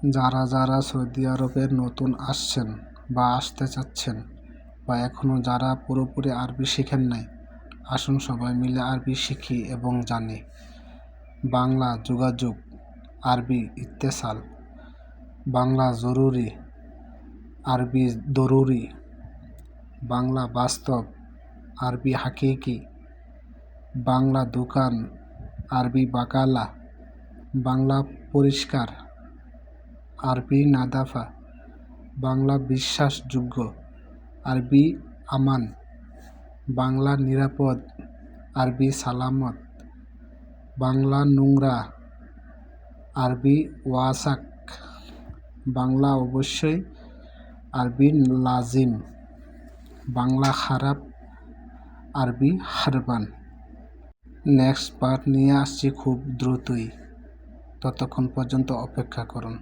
যারা সৌদি আরবে নতুন আসছেন বা আসতে চাচ্ছেন, বা এখনও যারা পুরোপুরি আরবি শিখেন নাই, আসুন সবাই মিলে আরবি শিখি এবং জানি। বাংলা যোগাযোগ, আরবি ইত্তেসাল। বাংলা জরুরি, আরবি দরুরি। বাংলা বাস্তব, আরবি হাকিকি। বাংলা দোকান, আরবি বাকালা। বাংলা পরিষ্কার, আরবি নাদাফা। বাংলা বিশ্বাসযোগ্য, আরবি আমান। বাংলা নিরাপদ, আরবি সালামত। বাংলা নোংরা, আরবি ওয়াসাক। বাংলা অবশ্যই, আরবি লাজিম। বাংলা খারাপ, আরবি হারবান। নেক্সট পার্ট নিয়ে আসছি খুব দ্রুতই, ততক্ষণ পর্যন্ত অপেক্ষা করুন।